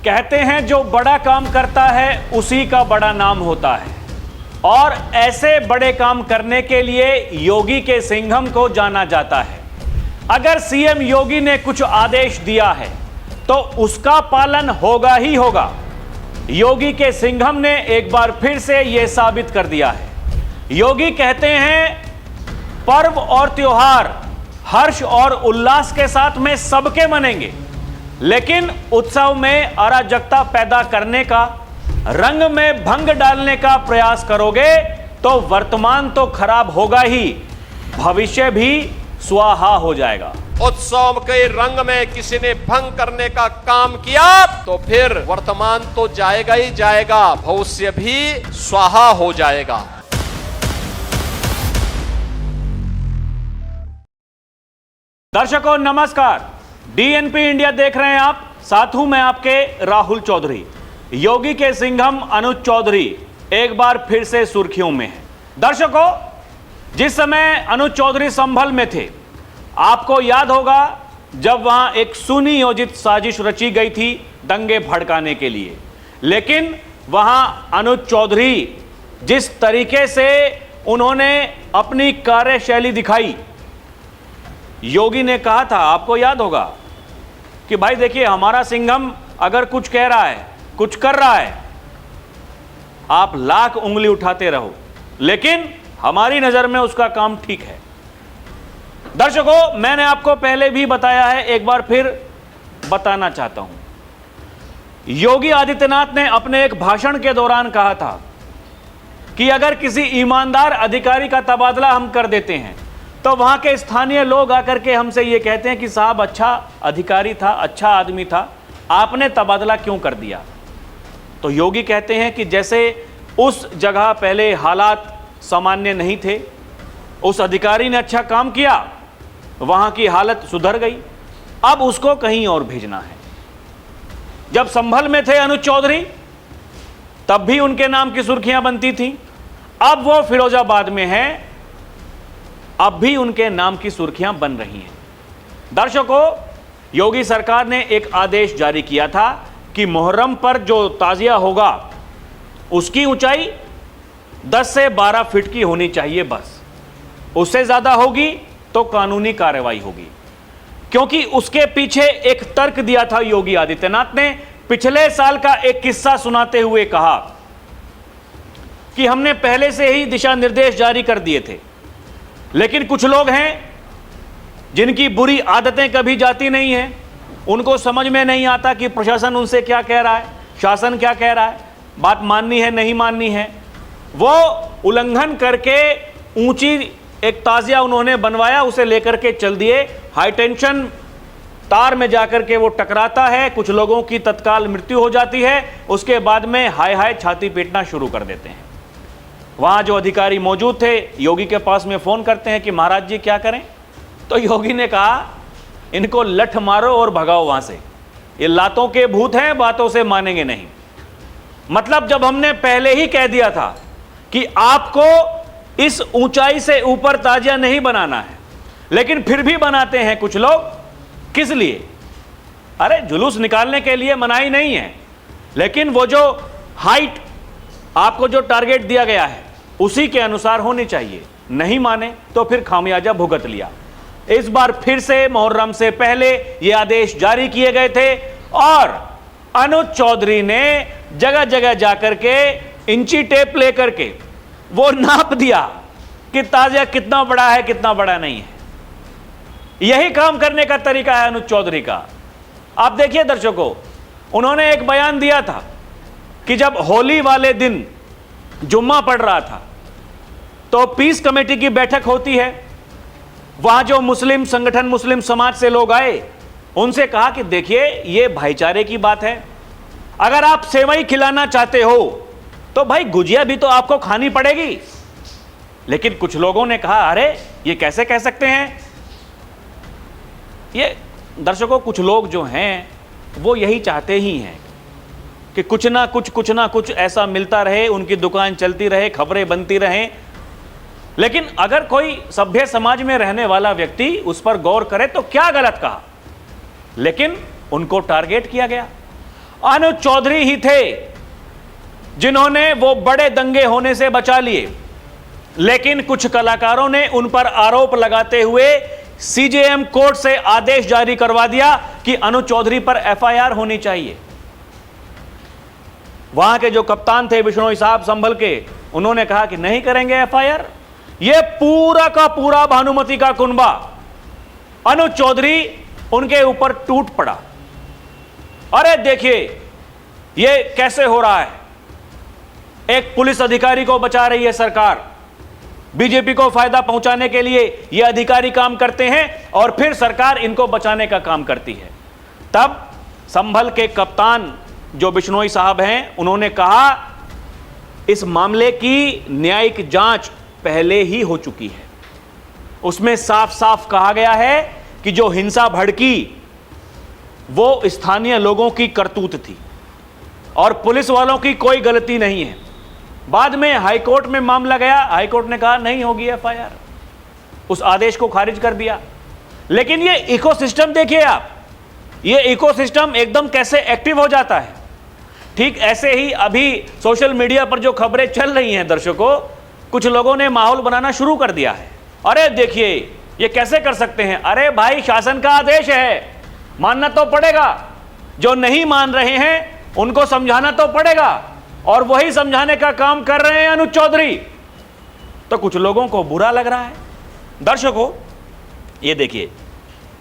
कहते हैं जो बड़ा काम करता है उसी का बड़ा नाम होता है, और ऐसे बड़े काम करने के लिए योगी के सिंघम को जाना जाता है। अगर सीएम योगी ने कुछ आदेश दिया है तो उसका पालन होगा ही होगा। योगी के सिंघम ने एक बार फिर से यह साबित कर दिया है। योगी कहते हैं पर्व और त्योहार हर्ष और उल्लास के साथ में सबके मनेंगे, लेकिन उत्सव में अराजकता पैदा करने का, रंग में भंग डालने का प्रयास करोगे तो वर्तमान तो खराब होगा ही, भविष्य भी स्वाहा हो जाएगा। उत्सव के रंग में किसी ने भंग करने का काम किया तो फिर वर्तमान तो जाएगा ही जाएगा, भविष्य भी स्वाहा हो जाएगा। दर्शकों नमस्कार, डीएनपी इंडिया देख रहे हैं आप, साथ हूं मैं आपके राहुल चौधरी। योगी के सिंघम अनुज चौधरी एक बार फिर से सुर्खियों में है। दर्शकों, जिस समय अनुज चौधरी संभल में थे, आपको याद होगा जब वहां एक सुनियोजित साजिश रची गई थी दंगे भड़काने के लिए, लेकिन वहां अनुज चौधरी जिस तरीके से उन्होंने अपनी कार्यशैली दिखाई, योगी ने कहा था, आपको याद होगा कि भाई देखिए हमारा सिंघम अगर कुछ कह रहा है, कुछ कर रहा है, आप लाख उंगली उठाते रहो, लेकिन हमारी नजर में उसका काम ठीक है। दर्शकों, मैंने आपको पहले भी बताया है, एक बार फिर बताना चाहता हूं। योगी आदित्यनाथ ने अपने एक भाषण के दौरान कहा था कि अगर किसी ईमानदार अधिकारी का तबादला हम कर देते हैं तो वहां के स्थानीय लोग आकर के हमसे ये कहते हैं कि साहब अच्छा अधिकारी था, अच्छा आदमी था, आपने तबादला क्यों कर दिया। तो योगी कहते हैं कि जैसे उस जगह पहले हालात सामान्य नहीं थे, उस अधिकारी ने अच्छा काम किया, वहां की हालत सुधर गई, अब उसको कहीं और भेजना है। जब संभल में थे अनुज चौधरी तब भी उनके नाम की सुर्खियां बनती थीं, अब वो फिरोजाबाद में हैं, अब भी उनके नाम की सुर्खियां बन रही हैं। दर्शकों, योगी सरकार ने एक आदेश जारी किया था कि मुहर्रम पर जो ताजिया होगा उसकी ऊंचाई 10 से 12 फीट की होनी चाहिए, बस उससे ज्यादा होगी तो कानूनी कार्रवाई होगी। क्योंकि उसके पीछे एक तर्क दिया था योगी आदित्यनाथ ने, पिछले साल का एक किस्सा सुनाते हुए कहा कि हमने पहले से ही दिशा निर्देश जारी कर दिए थे, लेकिन कुछ लोग हैं जिनकी बुरी आदतें कभी जाती नहीं हैं, उनको समझ में नहीं आता कि प्रशासन उनसे क्या कह रहा है, शासन क्या कह रहा है, बात माननी है नहीं माननी है। वो उल्लंघन करके ऊंची एक ताजिया उन्होंने बनवाया, उसे लेकर के चल दिए, हाई टेंशन तार में जाकर के वो टकराता है, कुछ लोगों की तत्काल मृत्यु हो जाती है, उसके बाद में हाय हाय छाती पीटना शुरू कर देते हैं। वहां जो अधिकारी मौजूद थे योगी के पास में फोन करते हैं कि महाराज जी क्या करें, तो योगी ने कहा इनको लठ मारो और भगाओ वहां से, ये लातों के भूत हैं, बातों से मानेंगे नहीं। मतलब जब हमने पहले ही कह दिया था कि आपको इस ऊंचाई से ऊपर ताजिया नहीं बनाना है, लेकिन फिर भी बनाते हैं कुछ लोग। किस लिए? अरे जुलूस निकालने के लिए मनाही नहीं है, लेकिन वो जो हाइट आपको जो टारगेट दिया गया है उसी के अनुसार होनी चाहिए। नहीं माने तो फिर खामियाजा भुगत लिया। इस बार फिर से मुहर्रम से पहले ये आदेश जारी किए गए थे और अनुज चौधरी ने जगह जगह जाकर के इंची टेप लेकर के वो नाप दिया कि ताजिया कितना बड़ा है कितना बड़ा नहीं है। यही काम करने का तरीका है अनुज चौधरी का। आप देखिए दर्शकों, उन्होंने एक बयान दिया था कि जब होली वाले दिन जुम्मा पड़ रहा था तो पीस कमेटी की बैठक होती है, वहां जो मुस्लिम संगठन, मुस्लिम समाज से लोग आए, उनसे कहा कि देखिए ये भाईचारे की बात है, अगर आप सेवई खिलाना चाहते हो तो भाई गुजिया भी तो आपको खानी पड़ेगी। लेकिन कुछ लोगों ने कहा अरे ये कैसे कह सकते हैं। ये दर्शकों, कुछ लोग जो हैं वो यही चाहते ही हैं कि कुछ ना कुछ ऐसा मिलता रहे, उनकी दुकान चलती रहे, खबरें बनती रहें। लेकिन अगर कोई सभ्य समाज में रहने वाला व्यक्ति उस पर गौर करे तो क्या गलत कहा, लेकिन उनको टारगेट किया गया। अनुज चौधरी ही थे जिन्होंने वो बड़े दंगे होने से बचा लिए, लेकिन कुछ कलाकारों ने उन पर आरोप लगाते हुए सीजेएम कोर्ट से आदेश जारी करवा दिया कि अनुज चौधरी पर एफआईआर होनी चाहिए। वहां के जो कप्तान थे बिश्नोई साहब संभल के, उन्होंने कहा कि नहीं करेंगे एफआईआर। यह पूरा का पूरा भानुमति का कुनबा अनुज चौधरी उनके ऊपर टूट पड़ा। अरे देखिए यह कैसे हो रहा है, एक पुलिस अधिकारी को बचा रही है सरकार, बीजेपी को फायदा पहुंचाने के लिए यह अधिकारी काम करते हैं और फिर सरकार इनको बचाने का काम करती है। तब संभल के कप्तान जो बिश्नोई साहब हैं, उन्होंने कहा इस मामले की न्यायिक जांच पहले ही हो चुकी है। उसमें साफ साफ कहा गया है कि जो हिंसा भड़की वो स्थानीय लोगों की करतूत थी और पुलिस वालों की कोई गलती नहीं है। बाद में हाईकोर्ट में मामला गया, हाईकोर्ट ने कहा नहीं होगी एफआईआर, उस आदेश को खारिज कर दिया। लेकिन ये इकोसिस्टम देखिए आप, ये इकोसिस्टम एकदम कैसे एक्टिव हो जाता है। ठीक ऐसे ही अभी सोशल मीडिया पर जो खबरें चल रही हैं दर्शकों, कुछ लोगों ने माहौल बनाना शुरू कर दिया है। अरे देखिए ये कैसे कर सकते हैं, अरे भाई शासन का आदेश है, मानना तो पड़ेगा। जो नहीं मान रहे हैं उनको समझाना तो पड़ेगा, और वही समझाने का काम कर रहे हैं अनुज चौधरी। तो कुछ लोगों को बुरा लग रहा है। दर्शकों ये देखिए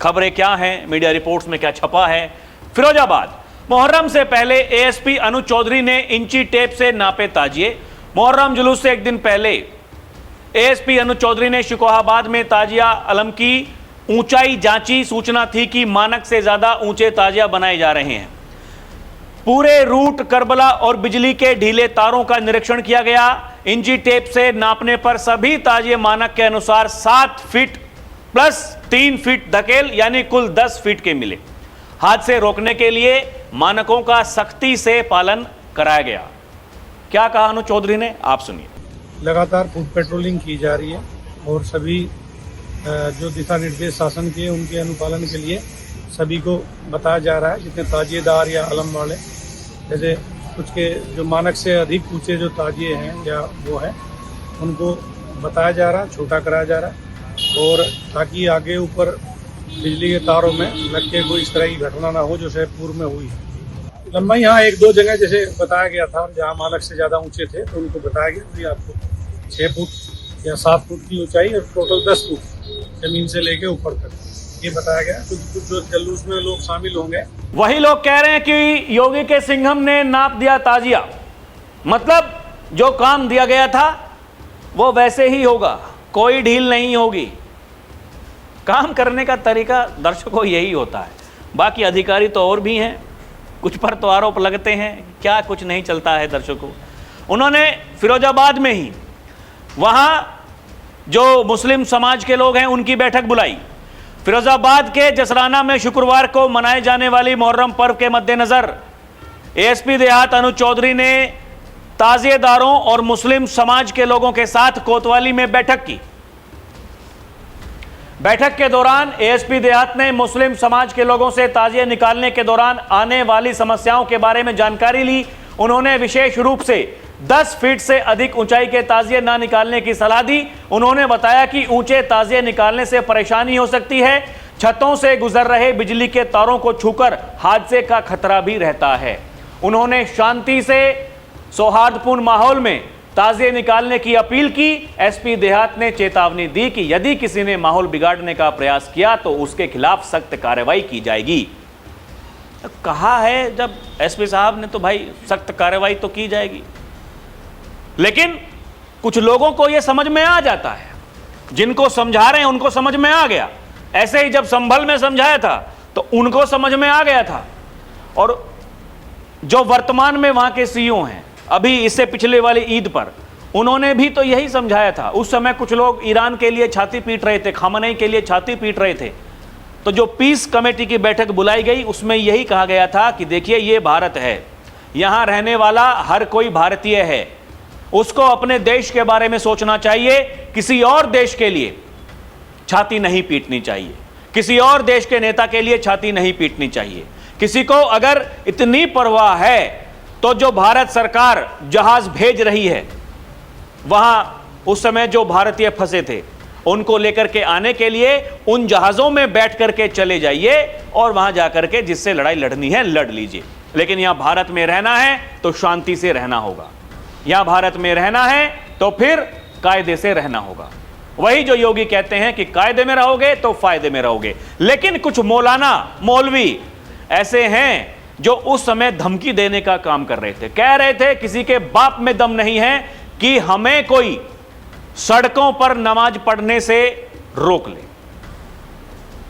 खबरें क्या हैं, मीडिया रिपोर्ट्स में क्या छपा है। फिरोजाबाद, मुहर्रम से पहले एएसपी अनुज चौधरी ने इंची टेप से नापे ताजिए। मुहर्रम जुलूस से एक दिन पहले एएसपी अनुज चौधरी ने शिकोहाबाद में ताजिया अलम की ऊंचाई जांची। सूचना थी कि मानक से ज्यादा ऊंचे ताजिया बनाए जा रहे हैं। पूरे रूट करबला और बिजली के ढीले तारों का निरीक्षण किया गया। इंची टेप से नापने पर सभी ताजिए मानक के अनुसार 7 फीट प्लस 3 फीट धकेल यानी कुल 10 फीट के मिले। हादसे रोकने के लिए मानकों का सख्ती से पालन कराया गया। क्या कहा अनुज चौधरी ने, आप सुनिए। लगातार फूड पेट्रोलिंग की जा रही है और सभी जो दिशा निर्देश शासन के उनके अनुपालन के लिए सभी को बताया जा रहा है। जितने ताजिएदार या अलम वाले, जैसे कुछ के जो मानक से अधिक ऊंचे जो ताजिए हैं या वो है, उनको बताया जा रहा है, छोटा कराया जा रहा है, और ताकि आगे ऊपर बिजली के तारों में लग के कोई इस तरह की घटना ना हो जो सैदपुर में हुई है। लंबाई यहाँ 1-2 जगह जैसे बताया गया था जहाँ मानक से ज़्यादा ऊंचे थे, तो उनको बताया गया कि आपको 6 फुट या 7 फुट की ऊंचाई और टोटल 10 फुट जमीन से लेके ऊपर तक, ये बताया गया। कुछ जो जुलूस में लोग शामिल होंगे, वही लोग कह रहे हैं कि योगी के सिंघम ने नाप दिया ताजिया, मतलब जो काम दिया गया था वो वैसे ही होगा, कोई ढील नहीं होगी। काम करने का तरीका दर्शकों यही होता है। बाकी अधिकारी तो और भी हैं, कुछ पर तो आरोप लगते हैं, क्या कुछ नहीं चलता है दर्शकों। उन्होंने फिरोजाबाद में ही वहां जो मुस्लिम समाज के लोग हैं उनकी बैठक बुलाई। फिरोजाबाद के जसराना में शुक्रवार को मनाए जाने वाली मुहर्रम पर्व के मद्देनजर एएसपी देहात अनुज चौधरी ने ताजिएदारों और मुस्लिम समाज के लोगों के साथ कोतवाली में बैठक की। बैठक के दौरान एएसपी देहात ने मुस्लिम समाज के लोगों से ताजिए निकालने के दौरान आने वाली समस्याओं के बारे में जानकारी ली। उन्होंने विशेष रूप से 10 फीट से अधिक ऊंचाई के ताजिए ना निकालने की सलाह दी। उन्होंने बताया कि ऊंचे ताजिए निकालने से परेशानी हो सकती है, छतों से गुजर रहे बिजली के तारों को छूकर हादसे का खतरा भी रहता है। उन्होंने शांति से सौहार्दपूर्ण माहौल में ताजिए निकालने की अपील की। एसपी देहात ने चेतावनी दी कि यदि किसी ने माहौल बिगाड़ने का प्रयास किया तो उसके खिलाफ सख्त कार्रवाई की जाएगी। कहा है जब एसपी साहब ने, तो भाई सख्त कार्रवाई तो की जाएगी। लेकिन कुछ लोगों को यह समझ में आ जाता है, जिनको समझा रहे हैं उनको समझ में आ गया। ऐसे ही जब संभल में समझाया था तो उनको समझ में आ गया था। और जो वर्तमान में वहां के सीईओ हैं, अभी इससे पिछले वाली ईद पर उन्होंने भी तो यही समझाया था। उस समय कुछ लोग ईरान के लिए छाती पीट रहे थे, खामनेई के लिए छाती पीट रहे थे। तो जो पीस कमेटी की बैठक बुलाई गई उसमें यही कहा गया था कि देखिए ये भारत है, यहां रहने वाला हर कोई भारतीय है, उसको अपने देश के बारे में सोचना चाहिए, किसी और देश के लिए छाती नहीं पीटनी चाहिए, किसी और देश के नेता के लिए छाती नहीं पीटनी चाहिए। किसी को अगर इतनी परवाह है तो जो भारत सरकार जहाज भेज रही है, वहां उस समय जो भारतीय फंसे थे उनको लेकर के आने के लिए उन जहाजों में बैठ करके चले जाइए और वहां जाकर के जिससे लड़ाई लड़नी है लड़ लीजिए। लेकिन यहां भारत में रहना है तो शांति से रहना होगा, यहां भारत में रहना है तो फिर कायदे से रहना होगा। वही जो योगी कहते हैं कि कायदे में रहोगे तो फायदे में रहोगे। लेकिन कुछ मौलाना मौलवी ऐसे हैं जो उस समय धमकी देने का काम कर रहे थे, कह रहे थे किसी के बाप में दम नहीं है कि हमें कोई सड़कों पर नमाज पढ़ने से रोक ले।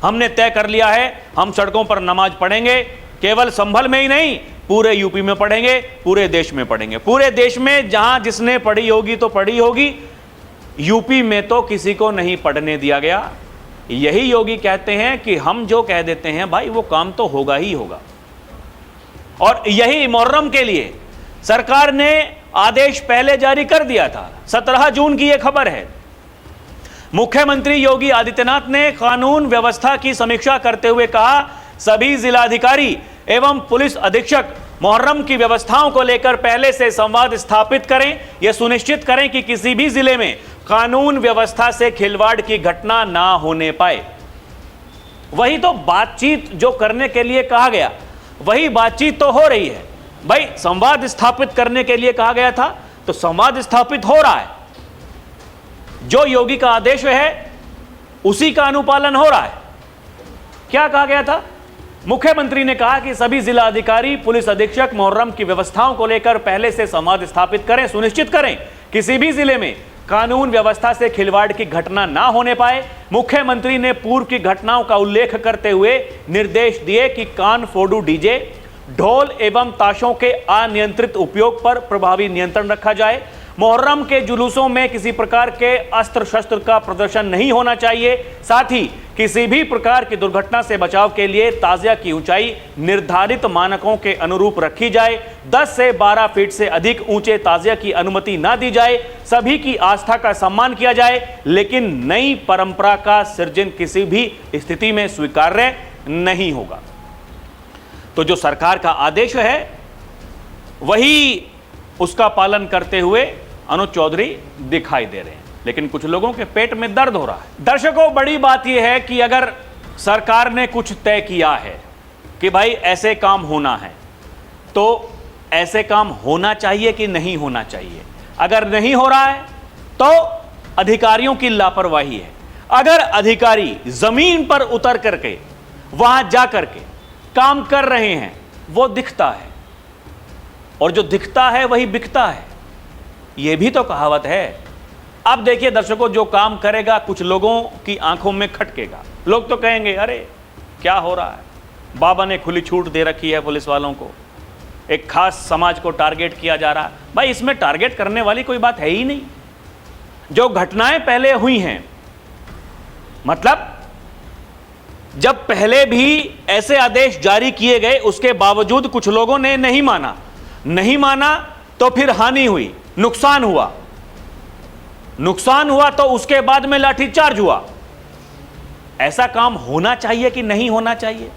हमने तय कर लिया है हम सड़कों पर नमाज पढ़ेंगे, केवल संभल में ही नहीं पूरे यूपी में पढ़ेंगे, पूरे देश में पढ़ेंगे। पूरे देश में जहां जिसने पढ़ी होगी तो पढ़ी होगी, यूपी में तो किसी को नहीं पढ़ने दिया गया। यही योगी कहते हैं कि हम जो कह देते हैं भाई वो काम तो होगा ही होगा। और यही मुहर्रम के लिए सरकार ने आदेश पहले जारी कर दिया था, 17 जून की यह खबर है। मुख्यमंत्री योगी आदित्यनाथ ने कानून व्यवस्था की समीक्षा करते हुए कहा, सभी जिलाधिकारी एवं पुलिस अधीक्षक मुहर्रम की व्यवस्थाओं को लेकर पहले से संवाद स्थापित करें, यह सुनिश्चित करें कि किसी भी जिले में कानून व्यवस्था से खिलवाड़ की घटना ना होने पाए। वही तो बातचीत जो करने के लिए कहा गया, वही बातचीत तो हो रही है। भाई संवाद स्थापित करने के लिए कहा गया था तो संवाद स्थापित हो रहा है, जो योगी का आदेश है उसी का अनुपालन हो रहा है। क्या कहा गया था? मुख्यमंत्री ने कहा कि सभी जिला अधिकारी पुलिस अधीक्षक मुहर्रम की व्यवस्थाओं को लेकर पहले से संवाद स्थापित करें, सुनिश्चित करें किसी भी जिले में कानून व्यवस्था से खिलवाड़ की घटना ना होने पाए। मुख्यमंत्री ने पूर्व की घटनाओं का उल्लेख करते हुए निर्देश दिए कि कान फोड़ू डीजे, ढोल एवं ताशों के अनियंत्रित उपयोग पर प्रभावी नियंत्रण रखा जाए। मुहर्रम के जुलूसों में किसी प्रकार के अस्त्र शस्त्र का प्रदर्शन नहीं होना चाहिए। साथ ही किसी भी प्रकार की दुर्घटना से बचाव के लिए ताजिया की ऊंचाई निर्धारित मानकों के अनुरूप रखी जाए। 10 से 12 फीट से अधिक ऊंचे ताजिया की अनुमति ना दी जाए। सभी की आस्था का सम्मान किया जाए, लेकिन नई परंपरा का सृजन किसी भी स्थिति में स्वीकार्य नहीं होगा। तो जो सरकार का आदेश है वही उसका पालन करते हुए अनुज चौधरी दिखाई दे रहे हैं, लेकिन कुछ लोगों के पेट में दर्द हो रहा है। दर्शकों, बड़ी बात यह है कि अगर सरकार ने कुछ तय किया है कि भाई ऐसे काम होना है, तो ऐसे काम होना चाहिए कि नहीं होना चाहिए। अगर नहीं हो रहा है तो अधिकारियों की लापरवाही है। अगर अधिकारी जमीन पर उतर करके वहां जा करके काम कर रहे हैं, वो दिखता है, और जो दिखता है वही बिकता है। यह भी तो कहावत है। अब देखिए दर्शकों, जो काम करेगा कुछ लोगों की आंखों में खटकेगा। लोग तो कहेंगे अरे क्या हो रहा है, बाबा ने खुली छूट दे रखी है पुलिस वालों को, एक खास समाज को टारगेट किया जा रहा है। भाई इसमें टारगेट करने वाली कोई बात है ही नहीं। जो घटनाएं पहले हुई हैं, मतलब जब पहले भी ऐसे आदेश जारी किए गए, उसके बावजूद कुछ लोगों ने नहीं माना तो फिर हानि हुई, नुकसान हुआ तो उसके बाद में लाठीचार्ज हुआ। ऐसा काम होना चाहिए कि नहीं होना चाहिए?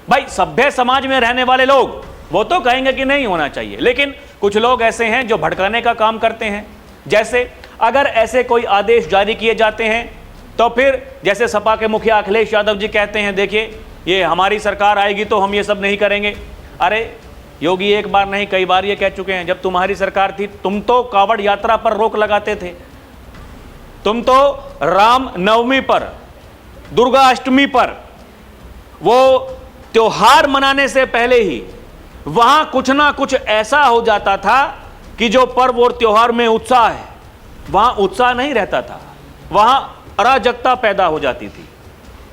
भाई सभ्य समाज में रहने वाले लोग वो तो कहेंगे कि नहीं होना चाहिए, लेकिन कुछ लोग ऐसे हैं जो भड़काने का काम करते हैं। जैसे अगर ऐसे कोई आदेश जारी किए जाते हैं तो फिर जैसे सपा के मुखिया अखिलेश यादव जी कहते हैं, देखिए ये हमारी सरकार आएगी तो हम ये सब नहीं करेंगे। अरे योगी एक बार नहीं कई बार ये कह चुके हैं, जब तुम्हारी सरकार थी तुम तो कावड़ यात्रा पर रोक लगाते थे, तुम तो राम नवमी पर, दुर्गा अष्टमी पर, वो त्योहार मनाने से पहले ही वहां कुछ ना कुछ ऐसा हो जाता था कि जो पर्व और त्योहार में उत्साह है, वहां उत्साह नहीं रहता था, वहां अराजकता पैदा हो जाती थी।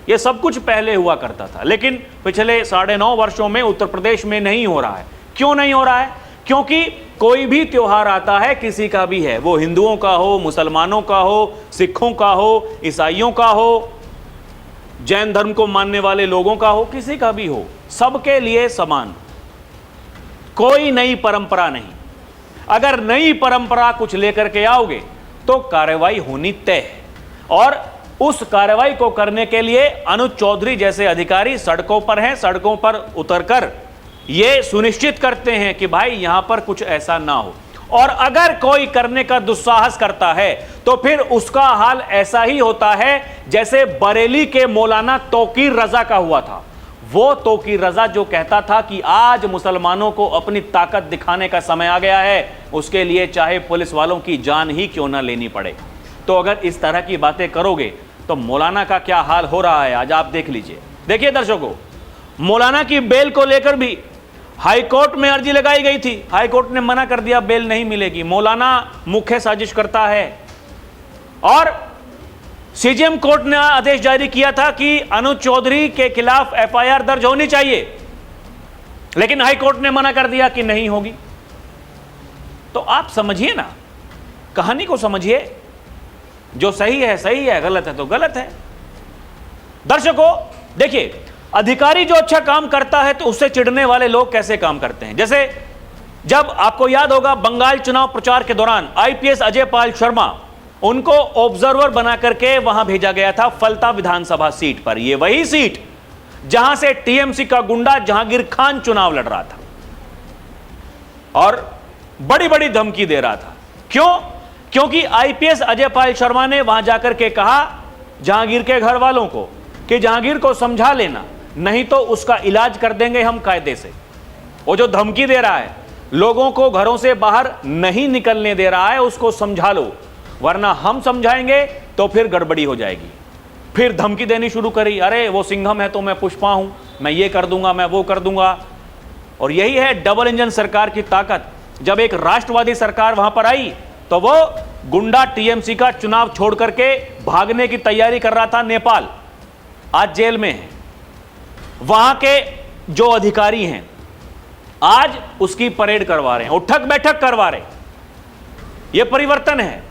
यह सब कुछ पहले हुआ करता था, लेकिन पिछले 9.5 वर्षों में उत्तर प्रदेश में नहीं हो रहा है। क्यों नहीं हो रहा है? क्योंकि कोई भी त्योहार आता है, किसी का भी है, वो हिंदुओं का हो, मुसलमानों का हो, सिखों का हो, ईसाइयों का हो, जैन धर्म को मानने वाले लोगों का हो, किसी का भी हो, सबके लिए समान, कोई नई परंपरा नहीं। अगर नई परंपरा कुछ लेकर के आओगे तो कार्रवाई होनी तय है, और उस कार्रवाई को करने के लिए अनुज चौधरी जैसे अधिकारी सड़कों पर हैं। सड़कों पर उतरकर ये सुनिश्चित करते हैं कि भाई यहां पर कुछ ऐसा ना हो। और अगर कोई करने का दुस्साहस करता है तो फिर उसका हाल ऐसा ही होता है जैसे बरेली के मौलाना तौकीर रजा का हुआ था। वो तौकीर रजा जो कहता था कि आज मुसलमानों को अपनी ताकत दिखाने का समय आ गया है, उसके लिए चाहे पुलिस वालों की जान ही क्यों ना लेनी पड़े। तो अगर इस तरह की बातें करोगे तो मौलाना का क्या हाल हो रहा है आज आप देख लीजिए। देखिए दर्शकों, मौलाना की बेल को लेकर भी हाई कोर्ट में अर्जी लगाई गई थी, हाई कोर्ट ने मना कर दिया, बेल नहीं मिलेगी। मौलाना मुख्य साजिश करता है और सीजेएम कोर्ट ने आदेश जारी किया था कि अनुज चौधरी के खिलाफ एफआईआर दर्ज होनी चाहिए, लेकिन हाई कोर्ट ने मना कर दिया कि नहीं होगी। तो आप समझिए ना, कहानी को समझिए, जो सही है, गलत है तो गलत है। दर्शकों देखिए, अधिकारी जो अच्छा काम करता है तो उससे चिढ़ने वाले लोग कैसे काम करते हैं। जैसे जब आपको याद होगा बंगाल चुनाव प्रचार के दौरान आईपीएस अजय पाल शर्मा, उनको ऑब्जर्वर बना करके वहां भेजा गया था फलता विधानसभा सीट पर। यह वही सीट जहां से टीएमसी का गुंडा जहांगीर खान चुनाव लड़ रहा था और बड़ी बड़ी धमकी दे रहा था। क्यों? क्योंकि आईपीएस अजय पाल शर्मा ने वहां जाकर के कहा जहांगीर के घर वालों को कि जहांगीर को समझा लेना, नहीं तो उसका इलाज कर देंगे हम कायदे से। वो जो धमकी दे रहा है, लोगों को घरों से बाहर नहीं निकलने दे रहा है, उसको समझा लो, वरना हम समझाएंगे तो फिर गड़बड़ी हो जाएगी। फिर धमकी देनी शुरू करी, अरे वो सिंघम है तो मैं पुष्पा हूं, मैं ये कर दूंगा, मैं वो कर दूंगा। और यही है डबल इंजन सरकार की ताकत। जब एक राष्ट्रवादी सरकार वहां पर आई तो वो गुंडा टीएमसी का चुनाव छोड़ करके भागने की तैयारी कर रहा था नेपाल, आज जेल में है। वहां के जो अधिकारी हैं आज उसकी परेड करवा रहे हैं, उठक बैठक करवा रहे हैं। यह परिवर्तन है।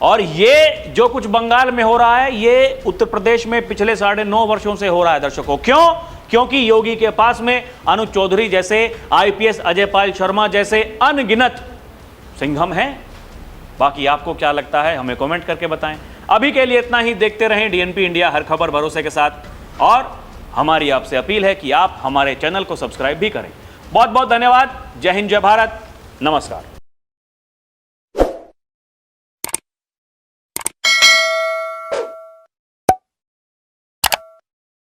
और ये जो कुछ बंगाल में हो रहा है, ये उत्तर प्रदेश में पिछले 9.5 वर्षों से हो रहा है दर्शकों। क्यों? क्योंकि योगी के पास में अनुज चौधरी जैसे, आईपीएस अजय पाल शर्मा जैसे अनगिनत सिंघम हैं। बाकी आपको क्या लगता है हमें कमेंट करके बताएं। अभी के लिए इतना ही। देखते रहें डीएनपी इंडिया, हर खबर भरोसे के साथ। और हमारी आपसे अपील है कि आप हमारे चैनल को सब्सक्राइब भी करें। बहुत बहुत धन्यवाद। जय हिंद, जय भारत, नमस्कार।